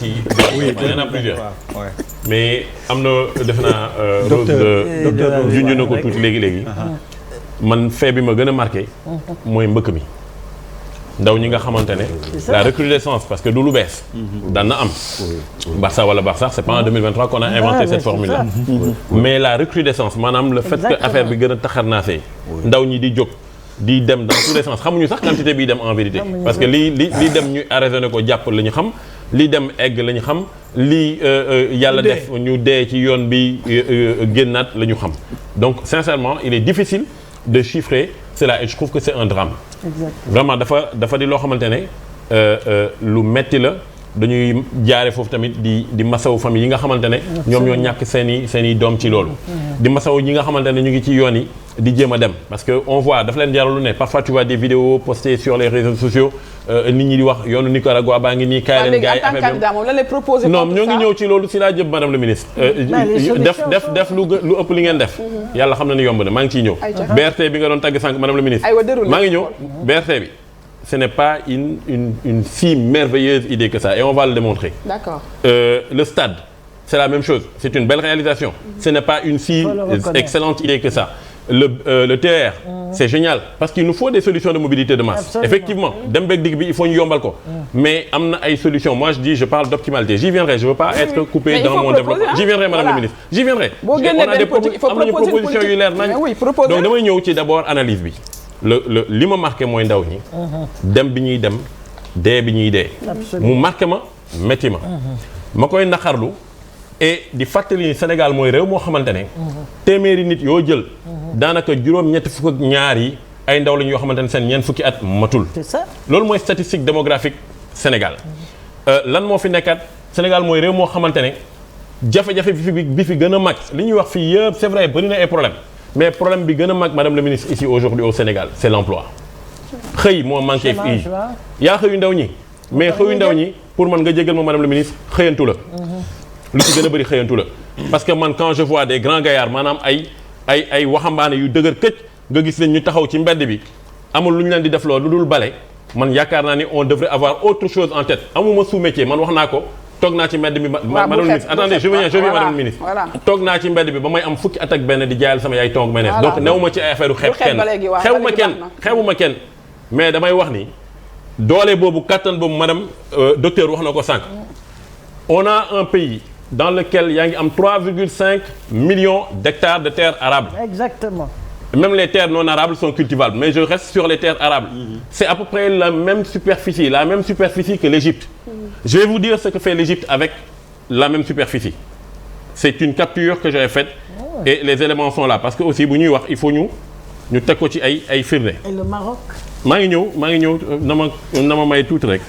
oui il y en a plusieurs. mais am na defe naa. docteur junj na ko tuuti léegi. man fait bi ma gën a marqué. mooy mbëkk mi. ndaw ñi nga xamante ne. la recrudescence parce que du lu bees. daan na am. Barça wala Barça c'est pas en 2023 qu'on a inventé cette formule là. mais la recrudescence maanaam le fait que affaire bi gën a taxarnaasee. ndaw ñi di jóg. di dem dans tous les sens xamuñu sax quantité bii dem en vérité parce que lii dem ñu arraisonné ko jàpp la ñu xam lii dem egg la ñu xam lii yàlla def ñu dee ci yoon bi génnaat la ñu xam donc sincèrement il est difficile de chiffrer cela et je trouve que c'est un drame. Vraiment dafa di loo xamante ne lu metti la dañuy jaare foofu tamit di masawu famille yi nga xamante ne ñoom ñoo ñàkk seen i doom ci loolu di masawu ñi nga xamante ne ñu ngi ci yoon yi di jéem a dem parce que on voit dafa leen jaral lu ne parfois tu vois des vidéos postées sur les réseaux sociaux nit ñi di wax yoonu Nicaragua baa ngi nii kaay leen gars yi affaire bi non ñoo ngi ñëw ci loolu si laa jëm madame le ministre def lu ëpp li ngeen def yàlla xam na ni yomb na maa ngi ciy ñëw BRT bi nga doon tagg sànq madame le ministre maa ngi ñëw BRT bi ce n'est pas une si merveilleuse idée que ça et on va le démontrer. D'accord. Le stade, c'est la même chose. C'est une belle réalisation. Ce n'est pas une si excellente idée que ça. Le TER, c'est génial parce qu'il nous faut des solutions de mobilité de masse. Absolument. Effectivement, dem beeg digg bi il faut ñu yombal ko. Mais am na ay solutions. Moi je parle d'optimalité. J'y viendrai. Je veux pas être coupé dans mon développement. J'y viendrai madame la ministre. J'y viendrai. On a des propositions yu leer nañ. Donc damay ñëw ci d'abord analyse bi. li ma marqué mooy ndaw ñi. dem bi ñuy dem dee bi ñuy dee. mu marqué ma métti ma. ma koy naqarlu et di fàttali ni Sénégal mooy réew moo xamante ne. téeméeri nit yoo jël. daanaka juróom-ñetti fukk ak ñaar yi ay ndaw lañ yoo xamante ne seen ñeent fukki at matul. c'est ça loolu mooy statistique démographique Sénégal. lan moo fi nekkat Sénégal mooy réew moo xamante ne jafe-jafe bi fi gën a mag li ñuy wax fii yëpp c'est vrai bari na ay problème mais problème bi gën a mag madame la ministre ici aujourd'hui au Sénégal c'est l'emploi xëy moo manqué fii yaa xëyu ndaw ñi mais xëyu ndaw ñi pour man nga jégal ma madame la ministre xëyantu la lu ci gën a bëri xëyantu la parce que man quand je vois des grands gaillards maanaam ay waxambaane yu dëgër këcc nga gis leen ñu taxaw ci mbedd bi amul lu ñu leen di def loolu lu dul bale man yaakaar naa ni on devrait avoir autre chose en tête amuma sous-métier man wax naa ko toog naa ci mbedd bi madame la ministre attendez je viens madame la ministre toog naa ci mbedd bi ba may am fukki at ak benn di jaayal sama yaay tong menees donc new ma ci ay affaire u xeebuma kenn mais damay wax ni doole boobu kattan boobu madame docteur wax na ko sànq on a un pays dans lequel yaa ngi am 3,5 millions d'hectares de terres arables. Exactement. Même les terres non arables sont cultivables mais je reste sur les terres arables. C'est à peu près la même superficie que l'Égypte. Je vais vous dire ce que fait l'Égypte avec la même superficie. C'est une capture que j'avais faite et les éléments sont là parce que aussi bu ñuy wax il faut ñu teg ko ci ay firnde. Et le Maroc. maa ngi ñëw na ma may tuuti rek.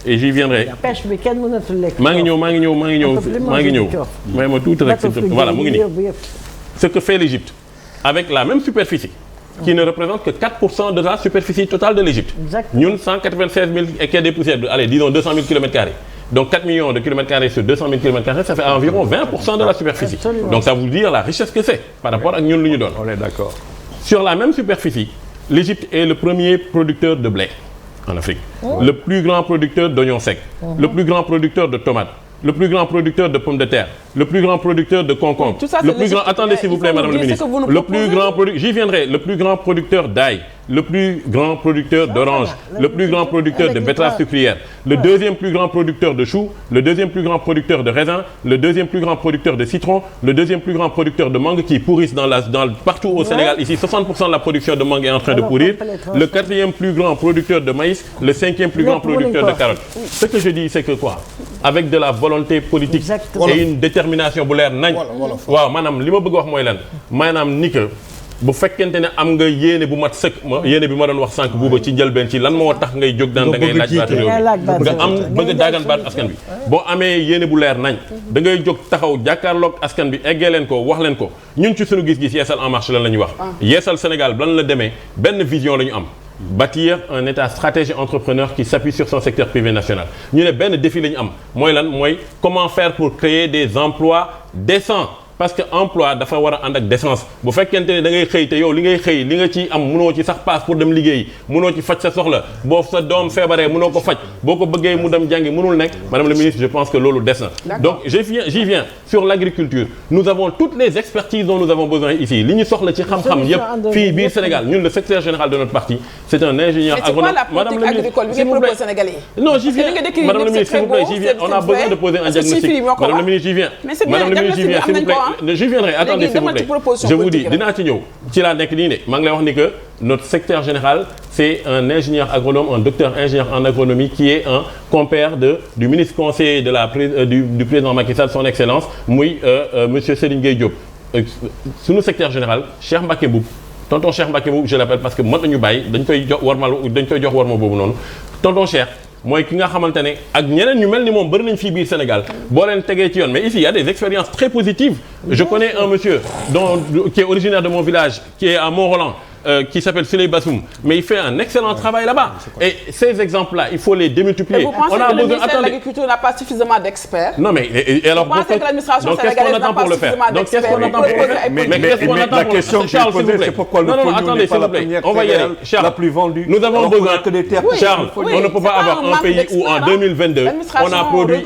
et j'y viendrai. pêche bi kenn mënatul lekk. maa ngi ñëw. may ma tuuti rek. voilà mu ngi nii. ce que fait l'Égypte avec la même superficie. qui ne représente que 4% de la superficie totale de l'Égypte. ñun 196 000 et quelques poussières allez disons 200 000 km². Donc 4 millions de km² sur 200 000 km², ça fait environ 20% de la superficie. Absolument. Donc ça vous dire la richesse que c'est par rapport à ñun lu ñu doon. On est d'accord. Sur la même superficie, l'Égypte est le premier producteur de blé en Afrique. Le plus grand producteur d'oignons secs. Le plus grand producteur de tomates. Le plus grand producteur de pommes de terre, le plus grand producteur de concombres, le plus grand attendez s'il vous plaît madame la ministre, le plus grand j'y viendrai, le plus grand producteur d'ail, le plus grand producteur d'orange, le plus grand producteur de betteraves sucrières, le deuxième plus grand producteur de choux, le deuxième plus grand producteur de raisins, le deuxième plus grand producteur de citron, le deuxième plus grand producteur de mangue qui pourrissent partout au Sénégal. Ici 60% de la production de mangue est en train de pourrir. Le quatrième plus grand producteur de maïs, le cinquième plus grand producteur de carottes. Ce que je dis c'est que quoi? Avec de la volonté politique et une détermination bu leer nañ. waaw maanaam li ma bëgg wax mooy lan maanaam ni que bu fekkente ne am nga yéene bu mat sëkk yéene bi ma doon wax sànq buuba ci njëlbeen ci lan moo tax ngay jóg daan da ngay laaj baatu réew mi nga am bëgg a daagaan baatu askan bi boo amee yéene bu leer nañ da ngay jóg taxaw jàkkaarloog askan bi eggee leen ko wax leen ko ñun ci suñu gis-gis Yeesal en marche lan la ñuy wax Yeesal Sénégal lan la demee benn vision la ñu am bâtir un état stratège entrepreneur qui s'appuie sur son secteur privé national ñu ne benn défi la ñu am mooy lan mooy comment faire pour créer des emplois décents parce que emploi dafa war a ànd ak décence bu fekkente ne da ngay xëy te yow li ngay xëy li nga ci am mënoo ci sax passe pour dem liggéey mënoo ci faj sa soxla boo sa doom feebaree mënoo ko faj boo ko bëggee mu dem jàngi mënul nekk madame la ministre je pense que loolu des na donc j'y viens sur l'agriculture nous avons toutes les expertises dont nous avons besoin ici li ñu soxla ci xam-xam yëpp fii biir Sénégal ñun le secrétaire général de notre parti c'est un ingénieur agronome madame la ministre s'il vous plaît non j'y viens madame la ministre s'il vous plaît j'y viens on a besoin de poser un diagnostic madame la ministre j'y viens madame la ministre j'y viens s'il vous plaît j'y viendrai attendez s'il vous plaît je vous dis dinaa ci ñëw ci laa nekk nii ne maa ngi lay wax ni que notre secrétaire général c'est un ingénieur agronome un docteur ingénieur en agronomie qui est un compère du ministre conseiller du président Macky Sall son excellence muy monsieur Serigne Gueye Diop sunu secrétaire général Cheikh Mbacké Mboup tonton Cheikh Mbacké Mboup je l'appelle parce que mën nañu bàyyi dañ koy jox warma boobu noonu tonton Cheikh mooy ki nga xamante ne ak ñeneen ñu mel ni moom bëri nañ fii biir Sénégal boo leen tegee ci yoon mais ici il y a des expériences très positives je connais un monsieur qui est originaire de mon village qui est à Mont-Roland qui s'appelle Souley Bassoum mais il fait un excellent travail là-bas et ces exemples-là il faut les démultiplier. Vous pensez que le ministère de l'Agriculture n'a pas suffisamment d'experts? Non mais et alors vous pensez que l'administration sénégalaise n'a pas suffisamment d'experts? Mais qu'est-ce qu'on attend la question que je posais c'est pourquoi le pognon n'est pas la première céréale la plus vendue. Nous avons besoin Charles, on ne peut pas avoir un pays où en 2022 on a produit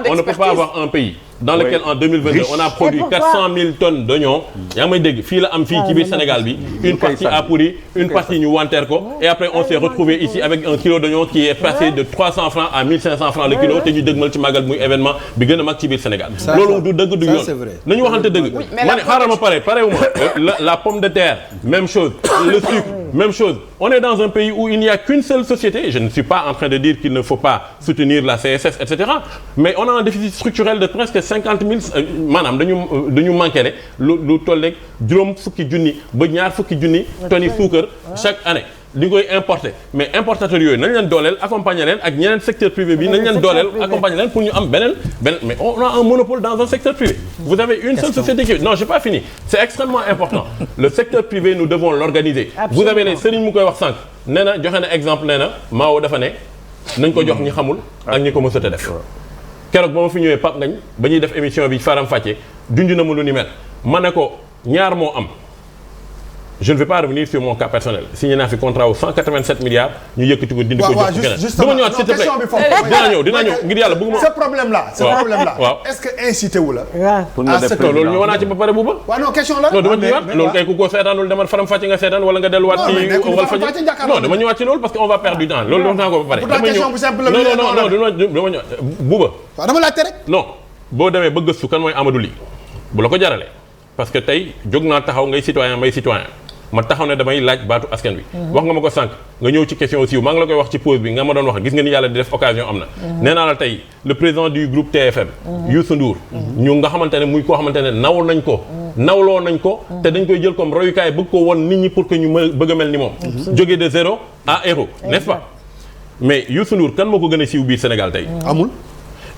on ne peut pas avoir un pays dans lequel en 2022 on a produit 400 000 tonnes d'oignons yaa may dégg fii la am fii ci biir Sénégal bi une partie a pourri une partie ñu wanteer ko et après on s'est retrouvé ici avec un kilo d'oignon qui est passé de 300 francs à 1500 francs le kilo te ñu dëgmal ci magal muy événement bi gën a mag ci biir Sénégal loolu du dëgg du yoon nañu waxante dëgg ma ne xaaral ma parewuma la pomme de terre même chose le sucre même chose on est dans un pays où il n'y a qu'une seule société je ne suis pas en train de dire qu'il ne faut pas soutenir la CSS etc mais on a un déficit structurel de presque 50 000 maanaam dañu manqué ne lu tolleeg juróom fukki junni ba ñaar fukki junni tonnes suukar chaque année li koy importer mais importateurs yooyu nañ leen dooleel accompagner leen ak ñeneen secteur privé bi nañ leen dooleel accompagner leen pour ñu am beneen mais on a un monopole dans un secteur privé vous avez une seule société qui non j'ai pas fini c'est extrêmement important le secteur privé nous devons l'organiser vous avez les Serigne mu koy wax sànq nee na joxe na exemple nee na Mao dafa ne nañ ko jox ñi xamul ak ñi ko mës a def keroog ba ma fi ñëwee Pape Ngagne ba ñuy def émission bi faram fàcce junj na ma lu ni mel ma ne ko ñaar moo am je ne vais pas revenir sur mon cas personnel signé naa fi contrat wu 187 milliards ñu yëkkati ko dindi ko jox keneen dama ñëwaat s'il te plaît dinaa ñëw ngir yàlla bëgguma ce problème là waaw est-ce que incité wu la loolu ñu wanaa ci ba pare buuba waaw non question la non dama ñëwaat loolu kay ku ko seetaan loolu dama faram fàcce nga seetaan wala nga delluwaat ci wal faji non dama ñëwaat ci loolu parce que on va perdre du temps loolu wax naa ko ba pare dama ñëw non dama ñëw buuba waaw dama laajte rek non boo demee ba gëstu kan mooy Amadou Ly bu la ko jaralee parce que tey jóg naa taxaw ngay citoyen may citoyen ma taxaw ne damay laaj baatu askan wi wax nga ma ko sànq nga ñëw ci question aussi maa ngi la koy wax ci pause bi nga ma doon wax gis nga ni yàlla di def occasion am na nee naa la tey le président du groupe TFM Youssou Ndour ñu nga xamante ne muy koo xamante ne nawloo nañ ko te dañ koy jël comme royukaay bëgg ko won nit ñi pour que ñu bëgg a mel ni moom jógee de zéro à héros n'est-ce pas mais Youssou Ndour kan moo ko gën a siiw biir Sénégal tey amul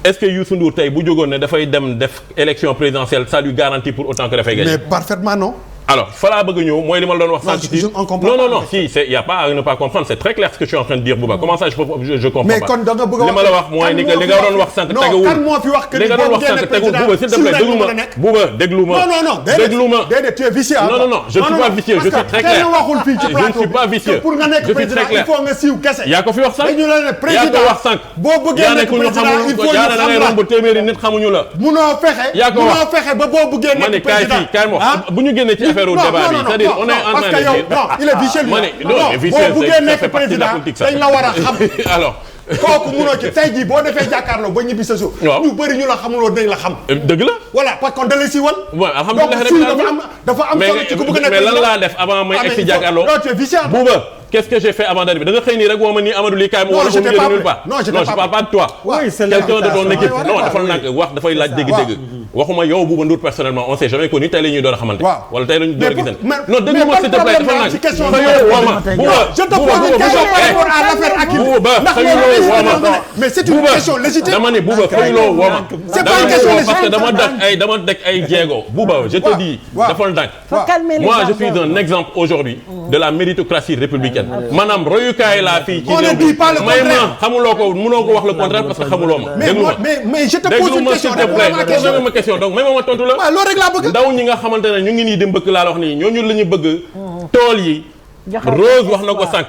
est-ce que Youssou Ndour tey bu jógoon ne dafay dem def élection présidentielle ça lui garantit pour autant que dafay gagner mais parfaitement non alors fa laa bëgg a ñëw mooy li ma la doon wax sànq ci non si c'est y a pas à ne pas comprendre c'est très clair ce que je suis en train de dire Bouba comment ça je comprends mais pas kon da nga bëgg a wax li ma la wax mooy ni que li nga doon wax sànq tegewul kan moo fi wax que li nga doon wax sànq tegewul Bouba s'il te plaît déglu ma Bouba déglu ma non déglu ma déedéet tu es vicieux non je ne suis pas vicieux je suis très clair waxul fii ci plateau je ne suis pas vicieux pour nga nekk président il faut nga siiw kese yaa ko fi wax sànq dañu la ne président yaa ko wax sànq boo bëggee nekk président il faut yaa ne da ngay romb téeméeri nit xamuñu la munoo fexe ba boo bëggee nekk président kaay bu ñu génnee ci affaire débat bi c'est-à-dire on est en train de dire non il est vicieux boo bëggee nekk président dañ la war a xam alors kooku munoo ci tey jii boo defee jàkkaarloo ba ñibbi sa suuf ñu bëri ñu la xamuloo dañ la xam dëgg la voilà parce que da lay siiwal bon alhamdulilah dafa am solo ci ku bëgg nekk mais lan laa def avant may egg ci jàkkaarloo Bouba qu'est-ce que j'ai fait avant d'arriver da nga xëy nii rek woo ma nii Amadou Ly kaay ma wala ko mu nulle part non je parle pas de toi quelqu'un de ton équipe non dafa nag wax dafay laaj dégg-dégg waxuma yow Bouba Ndour personnellement on s'est jamais connu tey la ñuy door a xamante wala tey la ñu door a gisante non dégg ma s'il te plaît dafa nag sa yow woo ma Bouba xëyuloo woo ma mais c'est une question légitime dama ne Bouba xëyuloo woo ma c'est pas une question légitime parce que dama dek ay jéego Bouba je te dis defal ndànk moi je suis un exemple aujourd'hui de la méritocratie républicaine africaine maanaam royukaay laa fii ci on ne dit pas le may contraire. ma xamuloo ko mënoo ko wax le contraire parce que xamuloo ma mais je te pose une question déglu ma question donc may ma tontu la waaw loolu rek laa bëgg. ndaw ñi nga xamante ne ñu ngi nii di mbëkk laa wax nii ñooñu la ñu bëgg tool yi Rose wax na ko sànq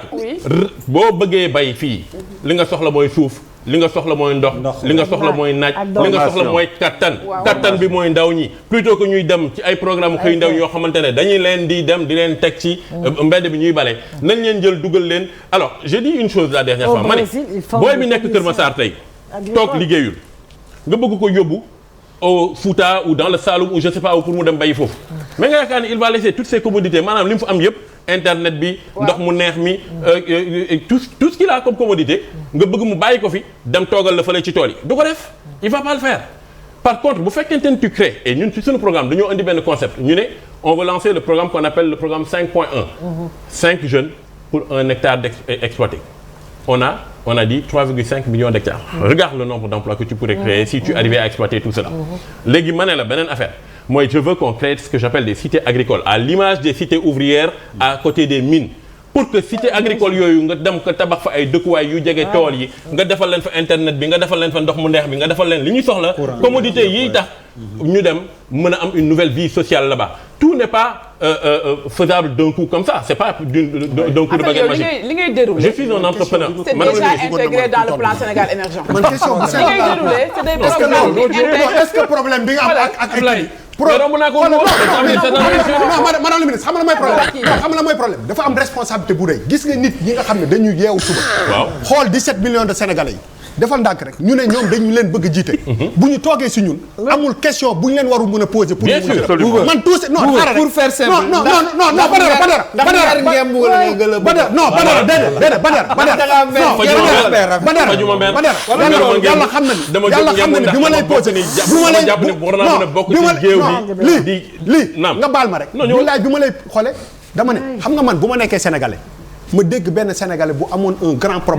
boo bëggee bay fii li nga soxla mooy suuf li nga soxla mooy ndox li nga soxla mooy naaj li nga soxla mooy kattan bi mooy ndaw ñi plutôt que ñuy dem ci ay programme xëy ndaw yoo xamante ne dañuy leen di dem di leen teg ci mbedd bi ñuy bale nañ leen jël dugal leen alors je dis une chose la dernière fois ma ne booy bi nekk Kër Massar tey toog liggéeyul nga bëgg ko yóbbu au Fouta ou dans le Saloum ou je sais pas où pour mu dem bayi foofu mais nga yaakaar ni il va laisser toutes ces commodités maanaam li mu fa am yëpp internet bi ndox mu neex mi tout ce qu'il a comme commodité nga bëgg mu bàyyi ko fi dem toogal la fële ci tool yi du ko def il va pas le faire par contre bu fekkente ne tu crées et ñun ci suñu programme dañoo indi benn concept ñu ne on veut lancer le programme qu'on appelle le programme 5.1 5 jeunes pour 1 hectare exploité on a dit 3,5 millions d'hectares regarde le nombre d'emplois que tu pourrais créer si tu arrivais à exploiter tout cela léegi ma ne la beneen affaire mooy je veux qu'on crée ce que j'appelle des cités agricoles à l'image des cités ouvrières à côté des mines pour que cité agricole yooyu nga dem ko tabax fa ay dëkkuwaay yu jege tool yi nga defal leen fa internet bi nga defal leen fa ndox mu neex bi nga defal leen li ñuy soxla commodité yiy tax ñu dem mën a am une nouvelle vie sociale là-bas tout n'est pas faisable d'un coup comme ça c'est pas d'un coup de baguette magique. li ngay déroulé je suis un entrepreneur. c'est déjà intégré dans le plan Sénégal émergent. man question bu li ngay déroulé c'est des programmes est-ce que problème bi nga am ak madame la ministre xam nga mooy problème dafa am responsabilité bu rëy gis nga nit ñi nga xam ne dañuy yeewu suba xool 17 millions de Sénégalais yi defal ndànk rek ñu ne ñoom dañu leen bëgg a jiite bu ñu toogee si ñun amul question bu ñu leen waru mën a poser pour bien sûr man tout non pour faire simple yàlla xam na ni bi ma lay poser lii nga baal ma rek billaay bi ma lay xoole dama ne xam nga man bu ma nekkee sénégalais ma dégg benn sénégalais bu amoon un grand problème